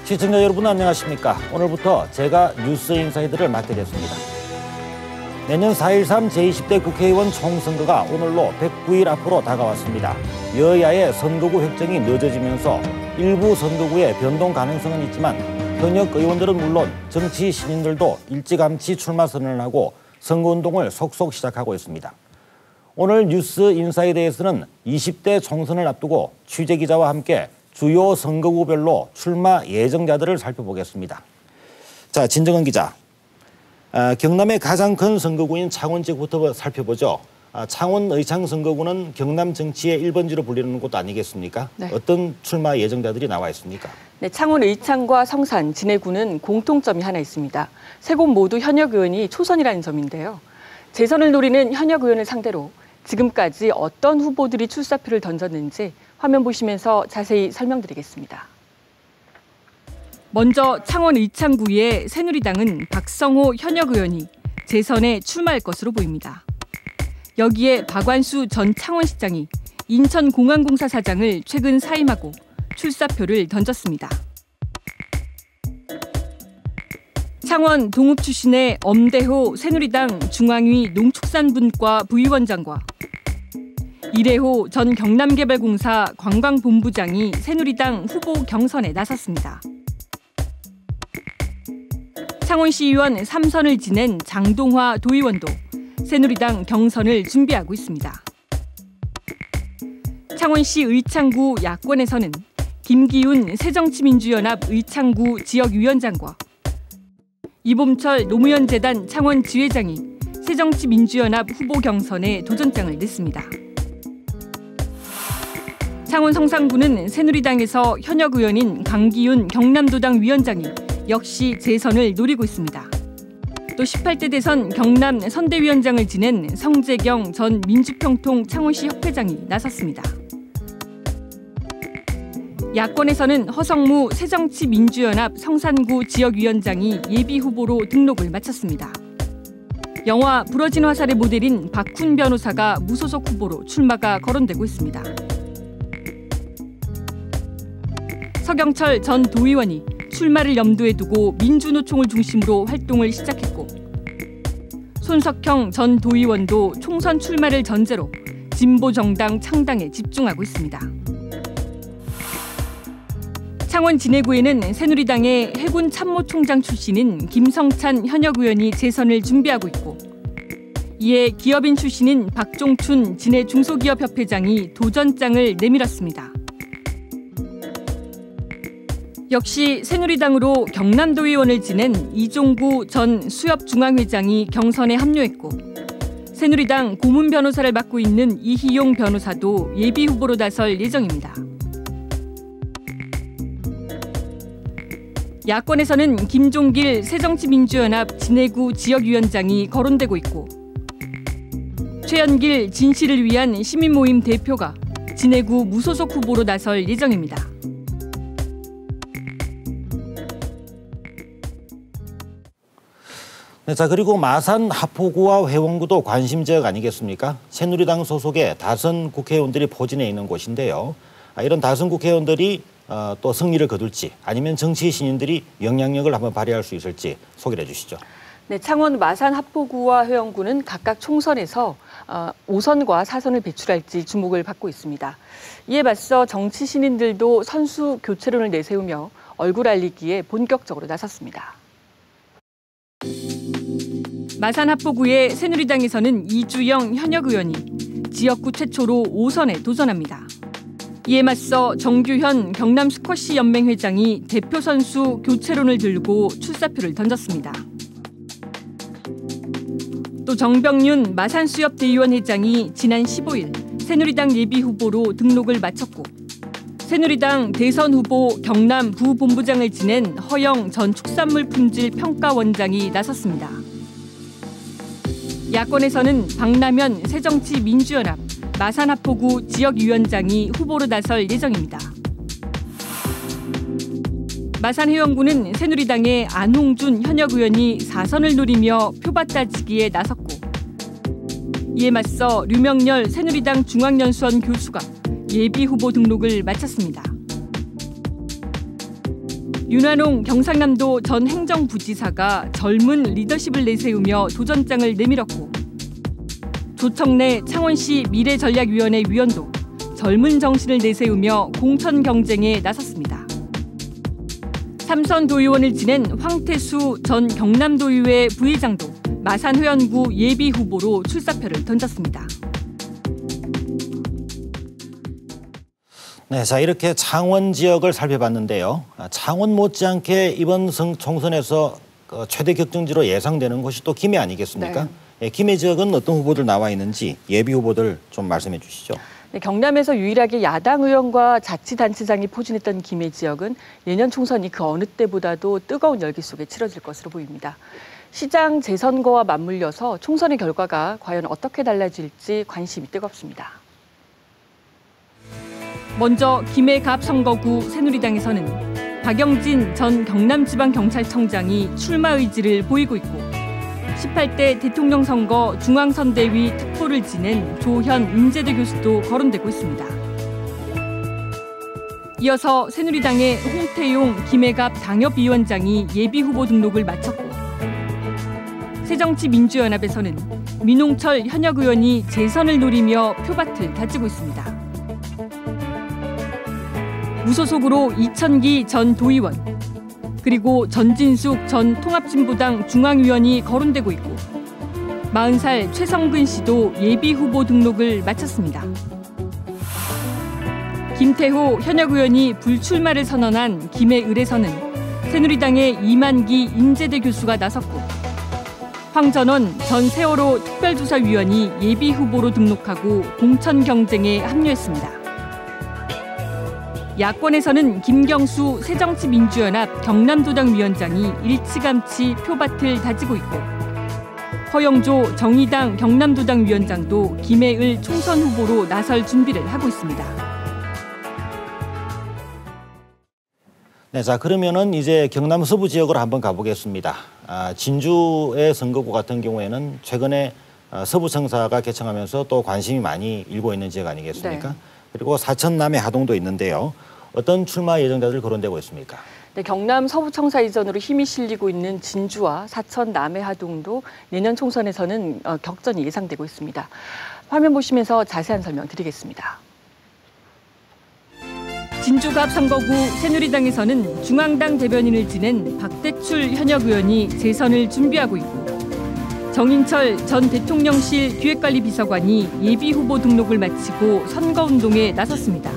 시청자 여러분 안녕하십니까? 오늘부터 제가 뉴스 인사이드를 맡게 됐습니다. 내년 4.13 제20대 국회의원 총선거가 오늘로 109일 앞으로 다가왔습니다. 여야의 선거구 획정이 늦어지면서 일부 선거구에 변동 가능성은 있지만 현역 의원들은 물론 정치 신인들도 일찌감치 출마 선언을 하고 선거운동을 속속 시작하고 있습니다. 오늘 뉴스 인사이드에서는 20대 총선을 앞두고 취재기자와 함께 주요 선거구별로 출마 예정자들을 살펴보겠습니다. 자, 진정은 기자. 경남의 가장 큰 선거구인 창원 지역부터 살펴보죠. 창원 의창 선거구는 경남 정치의 1번지로 불리는 곳 아니겠습니까? 네. 어떤 출마 예정자들이 나와 있습니까? 네, 창원 의창과 성산, 진해구는 공통점이 하나 있습니다. 세 곳 모두 현역 의원이 초선이라는 점인데요. 재선을 노리는 현역 의원을 상대로 지금까지 어떤 후보들이 출사표를 던졌는지 화면 보시면서 자세히 설명드리겠습니다. 먼저 창원 의창구의 새누리당은 박성호 현역 의원이 재선에 출마할 것으로 보입니다. 여기에 박완수 전 창원시장이 인천공항공사 사장을 최근 사임하고 출사표를 던졌습니다. 창원 동읍 출신의 엄대호 새누리당 중앙위 농축산분과 부위원장과 이래호 전 경남개발공사 관광본부장이 새누리당 후보 경선에 나섰습니다. 창원시의원 3선을 지낸 장동화 도의원도 새누리당 경선을 준비하고 있습니다. 창원시 의창구 야권에서는 김기훈 새정치민주연합 의창구 지역위원장과 이봄철 노무현재단 창원 지회장이 새정치민주연합 후보 경선에 도전장을 냈습니다. 창원 성산구는 새누리당에서 현역 의원인 강기훈 경남도당 위원장이 역시 재선을 노리고 있습니다. 또 18대 대선 경남 선대위원장을 지낸 성재경 전 민주평통 창원시 협회장이 나섰습니다. 야권에서는 허성무 새정치민주연합 성산구 지역위원장이 예비후보로 등록을 마쳤습니다. 영화 부러진 화살의 모델인 박훈 변호사가 무소속 후보로 출마가 거론되고 있습니다. 서경철 전 도의원이 출마를 염두에 두고 민주노총을 중심으로 활동을 시작했고 손석형 전 도의원도 총선 출마를 전제로 진보정당 창당에 집중하고 있습니다. 창원 진해구에는 새누리당의 해군 참모총장 출신인 김성찬 현역 의원이 재선을 준비하고 있고 이에 기업인 출신인 박종춘 진해 중소기업협회장이 도전장을 내밀었습니다. 역시 새누리당으로 경남도 의원을 지낸 이종구 전 수협중앙회장이 경선에 합류했고 새누리당 고문 변호사를 맡고 있는 이희용 변호사도 예비후보로 나설 예정입니다. 야권에서는 김종길 새정치민주연합 진해구 지역위원장이 거론되고 있고 최연길 진실을 위한 시민모임 대표가 진해구 무소속 후보로 나설 예정입니다. 네, 자, 그리고 마산 하포구와 회원구도 관심 지역 아니겠습니까? 새누리당 소속의 다선 국회의원들이 포진해 있는 곳인데요. 이런 다선 국회의원들이 또 승리를 거둘지 아니면 정치 신인들이 영향력을 한번 발휘할 수 있을지 소개해 주시죠. 네, 창원 마산 하포구와 회원구는 각각 총선에서 5선과 4선을 배출할지 주목을 받고 있습니다. 이에 맞서 정치 신인들도 선수 교체론을 내세우며 얼굴 알리기에 본격적으로 나섰습니다. 마산 하포구의 새누리당에서는 이주영 현역 의원이 지역구 최초로 5선에 도전합니다. 이에 맞서 정규현 경남 스쿼시 연맹 회장이 대표 선수 교체론을 들고 출사표를 던졌습니다. 또 정병윤 마산수협대의원 회장이 지난 15일 새누리당 예비후보로 등록을 마쳤고 새누리당 대선 후보 경남 부본부장을 지낸 허영 전 축산물품질평가원장이 나섰습니다. 야권에서는 박남현 새정치민주연합 마산하포구 지역위원장이 후보로 나설 예정입니다. 마산회원구는 새누리당의 안홍준 현역 의원이 4선을 노리며 표밭 따지기에 나섰고 이에 맞서 류명렬 새누리당 중앙연수원 교수가 예비후보 등록을 마쳤습니다. 윤한홍 경상남도 전 행정부지사가 젊은 리더십을 내세우며 도전장을 내밀었고 조청래 창원시 미래전략위원회 위원도 젊은 정신을 내세우며 공천 경쟁에 나섰습니다. 삼선 도의원을 지낸 황태수 전 경남도의회 부의장도 마산회원구 예비 후보로 출사표를 던졌습니다. 네, 자 이렇게 창원 지역을 살펴봤는데요. 창원 못지않게 이번 총선에서 최대 격전지로 예상되는 곳이 또 김해 아니겠습니까? 네. 네, 김해 지역은 어떤 후보들 나와 있는지 예비 후보들 좀 말씀해 주시죠. 네, 경남에서 유일하게 야당 의원과 자치단체장이 포진했던 김해 지역은 내년 총선이 그 어느 때보다도 뜨거운 열기 속에 치러질 것으로 보입니다. 시장 재선거와 맞물려서 총선의 결과가 과연 어떻게 달라질지 관심이 뜨겁습니다. 먼저 김해 갑 선거구 새누리당에서는 박영진 전 경남지방경찰청장이 출마 의지를 보이고 있고 18대 대통령 선거 중앙선대위 특보를 지낸 조현 인제대 교수도 거론되고 있습니다. 이어서 새누리당의 홍태용 김해갑 당협위원장이 예비후보 등록을 마쳤고 새정치민주연합에서는 민홍철 현역 의원이 재선을 노리며 표밭을 다지고 있습니다. 무소속으로 이천기 전 도의원, 그리고 전진숙 전 통합진보당 중앙위원이 거론되고 있고 40살 최성근 씨도 예비후보 등록을 마쳤습니다. 김태호 현역 의원이 불출마를 선언한 김해을에서는 새누리당의 이만기 인제대 교수가 나섰고 황전원 전 세월호 특별조사위원이 예비후보로 등록하고 공천 경쟁에 합류했습니다. 야권에서는 김경수 새정치민주연합 경남도당 위원장이 일찌감치 표밭을 다지고 있고 허영조 정의당 경남도당 위원장도 김해을 총선 후보로 나설 준비를 하고 있습니다. 네, 자 그러면은 이제 경남 서부 지역으로 한번 가보겠습니다. 진주의 선거구 같은 경우에는 최근에 서부 청사가 개청하면서 또 관심이 많이 일고 있는 지역 아니겠습니까? 네. 그리고 사천 남해 하동도 있는데요. 어떤 출마 예정자들 거론되고 있습니까? 네, 경남 서부청사 이전으로 힘이 실리고 있는 진주와 사천 남해 하동도 내년 총선에서는 격전이 예상되고 있습니다. 화면 보시면서 자세한 설명 드리겠습니다. 진주갑 선거구 새누리당에서는 중앙당 대변인을 지낸 박대출 현역 의원이 재선을 준비하고 있고 정인철 전 대통령실 기획관리비서관이 예비후보 등록을 마치고 선거운동에 나섰습니다.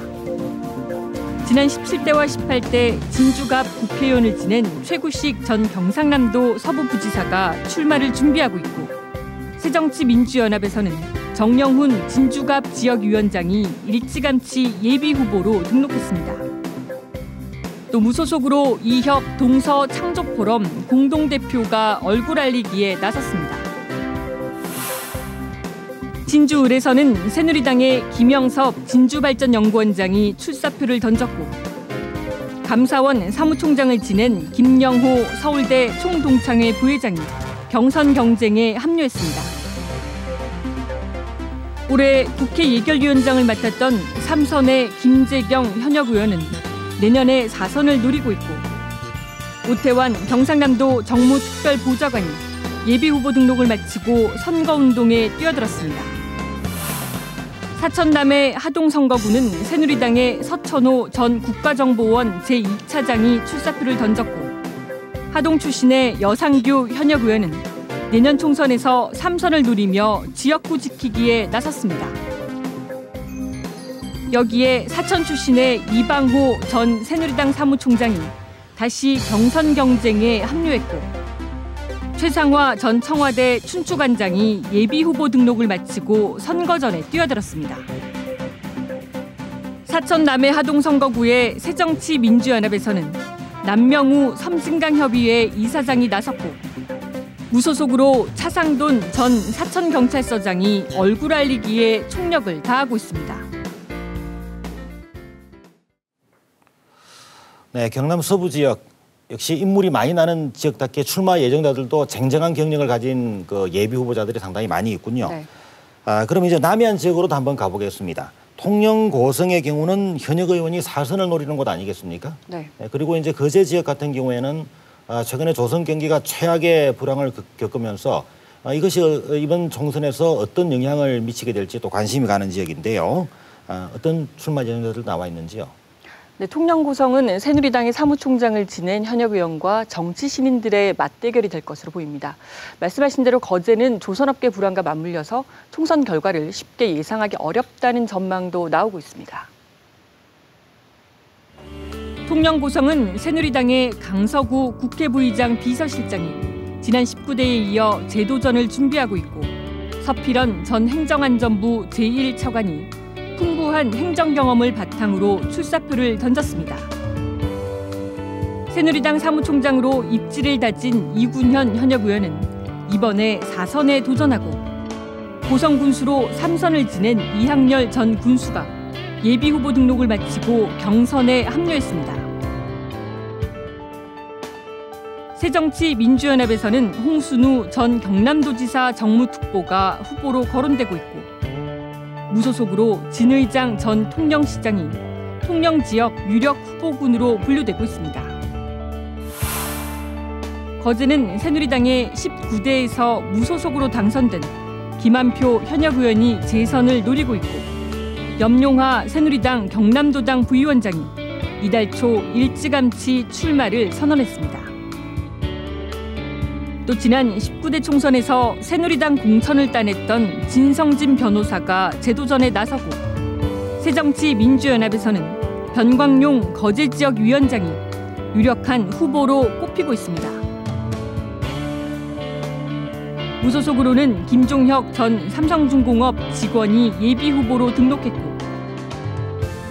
지난 17대와 18대 진주갑 국회의원을 지낸 최구식 전 경상남도 서부부지사가 출마를 준비하고 있고 새정치민주연합에서는 정영훈 진주갑 지역위원장이 일찌감치 예비후보로 등록했습니다. 또 무소속으로 이혁 동서창조포럼 공동대표가 얼굴 알리기에 나섰습니다. 진주을에서는 새누리당의 김영섭 진주발전연구원장이 출사표를 던졌고 감사원 사무총장을 지낸 김영호 서울대 총동창회 부회장이 경선 경쟁에 합류했습니다. 올해 국회 예결위원장을 맡았던 삼선의 김재경 현역 의원은 내년에 4선을 노리고 있고 오태환 경상남도 정무특별보좌관이 예비후보 등록을 마치고 선거운동에 뛰어들었습니다. 사천남해 하동선거구는 새누리당의 서천호 전 국가정보원 제2차장이 출사표를 던졌고 하동 출신의 여상규 현역 의원은 내년 총선에서 3선을 노리며 지역구 지키기에 나섰습니다. 여기에 사천 출신의 이방호 전 새누리당 사무총장이 다시 경선 경쟁에 합류했고 최상화 전 청와대 춘추관장이 예비후보 등록을 마치고 선거전에 뛰어들었습니다. 사천 남해 하동 선거구의 새정치민주연합에서는 남명우 섬진강협의회 이사장이 나섰고 무소속으로 차상돈 전 사천경찰서장이 얼굴 알리기에 총력을 다하고 있습니다. 네, 경남 서부 지역. 역시 인물이 많이 나는 지역답게 출마 예정자들도 쟁쟁한 경력을 가진 그 예비 후보자들이 상당히 많이 있군요. 네. 그럼 이제 남해안 지역으로도 한번 가보겠습니다. 통영 고성의 경우는 현역 의원이 4선을 노리는 곳 아니겠습니까? 네. 그리고 이제 거제 지역 같은 경우에는 최근에 조선 경기가 최악의 불황을 겪으면서 이것이 이번 총선에서 어떤 영향을 미치게 될지 또 관심이 가는 지역인데요. 어떤 출마 예정자들 나와 있는지요? 네, 통영 고성은 새누리당의 사무총장을 지낸 현역 의원과 정치 신인들의 맞대결이 될 것으로 보입니다. 말씀하신 대로 거제는 조선업계 불황과 맞물려서 총선 결과를 쉽게 예상하기 어렵다는 전망도 나오고 있습니다. 통영 고성은 새누리당의 강서구 국회부의장 비서실장이 지난 19대에 이어 재도전을 준비하고 있고 서필원 전 행정안전부 제1차관이 풍부한 행정 경험을 바탕으로 출사표를 던졌습니다. 새누리당 사무총장으로 입지를 다진 이군현 현역 의원은 이번에 4선에 도전하고 고성 군수로 3선을 지낸 이학렬 전 군수가 예비후보 등록을 마치고 경선에 합류했습니다. 새정치민주연합에서는 홍순우 전 경남도지사 정무특보가 후보로 거론되고 있고 무소속으로 진의장 전 통영시장이 통영 지역 유력 후보군으로 분류되고 있습니다. 거제는 새누리당의 19대에서 무소속으로 당선된 김한표 현역 의원이 재선을 노리고 있고 염용하 새누리당 경남도당 부위원장이 이달 초 일찌감치 출마를 선언했습니다. 또 지난 19대 총선에서 새누리당 공천을 따냈던 진성진 변호사가 재도전에 나서고 새정치민주연합에서는 변광용 거제 지역 위원장이 유력한 후보로 꼽히고 있습니다. 무소속으로는 김종혁 전 삼성중공업 직원이 예비후보로 등록했고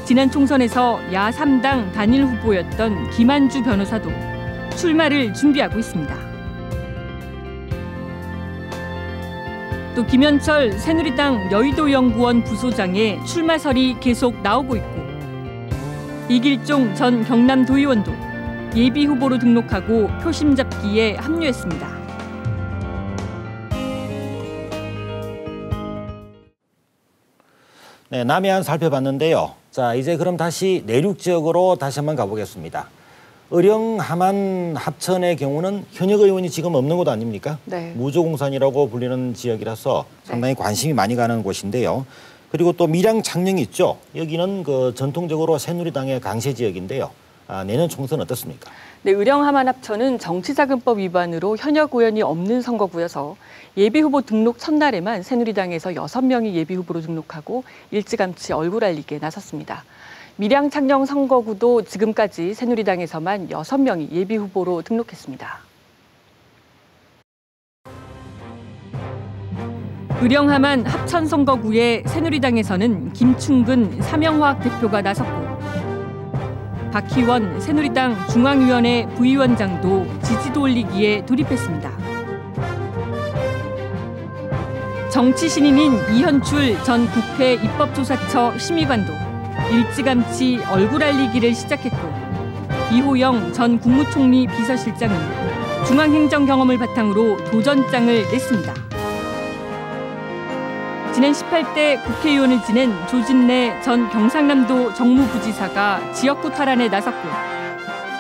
지난 총선에서 야3당 단일 후보였던 김한주 변호사도 출마를 준비하고 있습니다. 또 김현철 새누리당 여의도연구원 부소장의 출마설이 계속 나오고 있고 이길종 전 경남도의원도 예비후보로 등록하고 표심 잡기에 합류했습니다. 네, 남해안 살펴봤는데요. 자, 이제 그럼 다시 내륙 지역으로 다시 한번 가보겠습니다. 의령, 함안, 합천의 경우는 현역 의원이 지금 없는 곳 아닙니까? 네. 무주공산이라고 불리는 지역이라서 상당히 관심이 많이 가는 곳인데요. 그리고 또 밀양, 창녕이 있죠. 여기는 그 전통적으로 새누리당의 강세 지역인데요. 내년 총선 어떻습니까? 네, 의령, 함안, 합천은 정치자금법 위반으로 현역 의원이 없는 선거구여서 예비후보 등록 첫날에만 새누리당에서 6명이 예비후보로 등록하고 일찌감치 얼굴 알리기에 나섰습니다. 밀양, 창녕 선거구도 지금까지 새누리당에서만 6명이 예비후보로 등록했습니다. 의령, 함안, 합천 선거구에 새누리당에서는 김충근 사명화학 대표가 나섰고 박희원 새누리당 중앙위원회 부위원장도 지지도 올리기에 돌입했습니다. 정치 신인인 이현출 전 국회 입법조사처 심의관도 일찌감치 얼굴 알리기를 시작했고 이호영 전 국무총리 비서실장은 중앙행정 경험을 바탕으로 도전장을 냈습니다. 지난 18대 국회의원을 지낸 조진래 전 경상남도 정무부지사가 지역구 탈환에 나섰고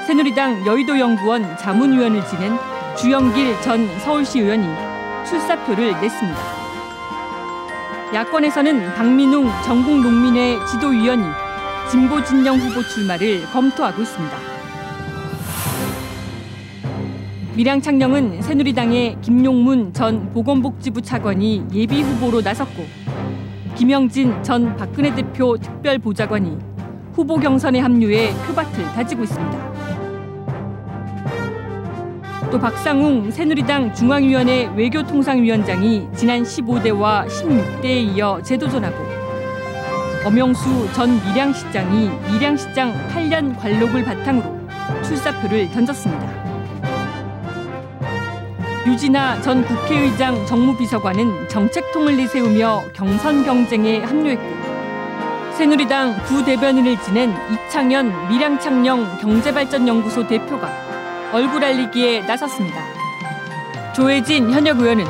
새누리당 여의도연구원 자문위원을 지낸 주영길 전 서울시 의원이 출사표를 냈습니다. 야권에서는 박민웅 전국농민회 지도위원이 진보 진영 후보 출마를 검토하고 있습니다. 밀양, 창녕은 새누리당의 김용문 전 보건복지부 차관이 예비 후보로 나섰고 김영진 전 박근혜 대표 특별보좌관이 후보 경선에 합류해 표밭을 다지고 있습니다. 또 박상웅 새누리당 중앙위원회 외교통상위원장이 지난 15대와 16대에 이어 재도전하고 엄영수 전 밀양시장이 밀양시장 8년 관록을 바탕으로 출사표를 던졌습니다. 유진아 전 국회의장 정무비서관은 정책통을 내세우며 경선 경쟁에 합류했고 새누리당 부대변인을 지낸 이창현 밀양창녕 경제발전연구소 대표가 얼굴 알리기에 나섰습니다. 조혜진 현역 의원은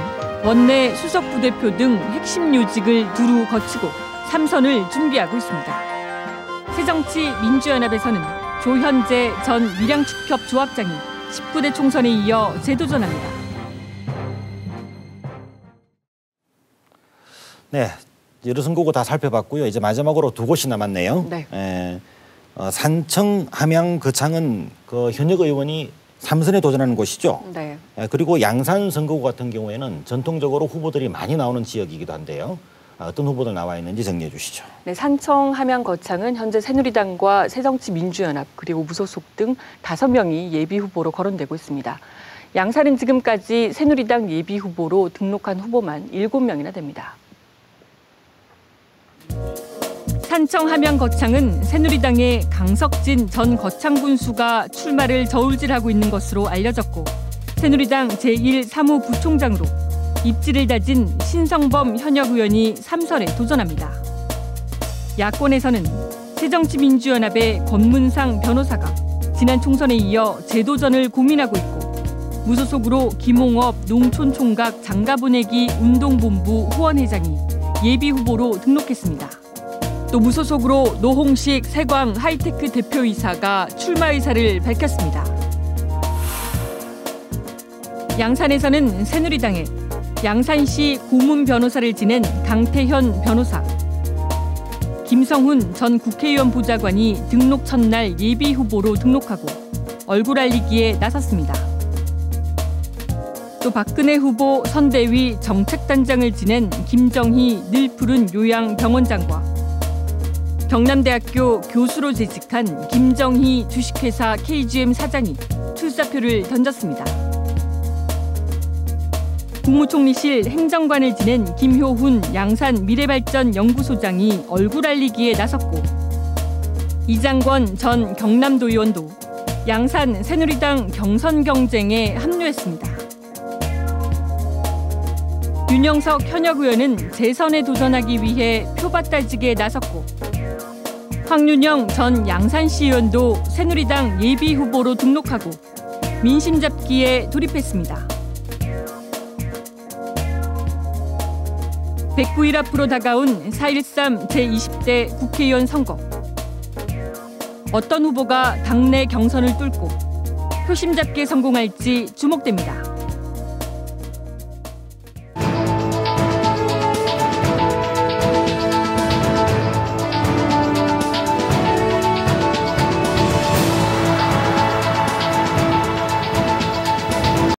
원내 수석부대표 등 핵심 요직을 두루 거치고 3선을 준비하고 있습니다. 새정치민주연합에서는 조현재 전 밀양축협 조합장이 19대 총선에 이어 재도전합니다. 네, 여러 선거구 다 살펴봤고요. 이제 마지막으로 두 곳이 남았네요. 네. 산청, 함양, 거창은 그 현역 의원이 3선에 도전하는 곳이죠. 네. 그리고 양산 선거구 같은 경우에는 전통적으로 후보들이 많이 나오는 지역이기도 한데요. 어떤 후보들 나와 있는지 정리해 주시죠. 네, 산청, 함양, 거창은 현재 새누리당과 새정치민주연합 그리고 무소속 등 5명이 예비 후보로 거론되고 있습니다. 양산은 지금까지 새누리당 예비 후보로 등록한 후보만 7명이나 됩니다. 산청, 함양, 거창은 새누리당의 강석진 전 거창 군수가 출마를 저울질하고 있는 것으로 알려졌고 새누리당 제1사무부총장으로 입지를 다진 신성범 현역 의원이 3선에 도전합니다. 야권에서는 새정치민주연합의 권문상 변호사가 지난 총선에 이어 재도전을 고민하고 있고 무소속으로 김홍업 농촌총각 장가보내기 운동본부 후원회장이 예비 후보로 등록했습니다. 또 무소속으로 노홍식 세광 하이테크 대표이사가 출마 의사를 밝혔습니다. 양산에서는 새누리당에 양산시 고문 변호사를 지낸 강태현 변호사, 김성훈 전 국회의원 보좌관이 등록 첫날 예비 후보로 등록하고 얼굴 알리기에 나섰습니다. 또 박근혜 후보 선대위 정책단장을 지낸 김정희 늘푸른 요양병원장과 경남대학교 교수로 재직한 김정희 주식회사 KGM 사장이 출사표를 던졌습니다. 국무총리실 행정관을 지낸 김효훈 양산 미래발전연구소장이 얼굴 알리기에 나섰고 이장권 전 경남도 의원도 양산 새누리당 경선 경쟁에 합류했습니다. 윤영석 현역 의원은 재선에 도전하기 위해 표밭 따지기에 나섰고 황윤영 전 양산시 의원도 새누리당 예비 후보로 등록하고 민심 잡기에 돌입했습니다. 109일 앞으로 다가온 4.13 제20대 국회의원 선거. 어떤 후보가 당내 경선을 뚫고 표심 잡기에 성공할지 주목됩니다.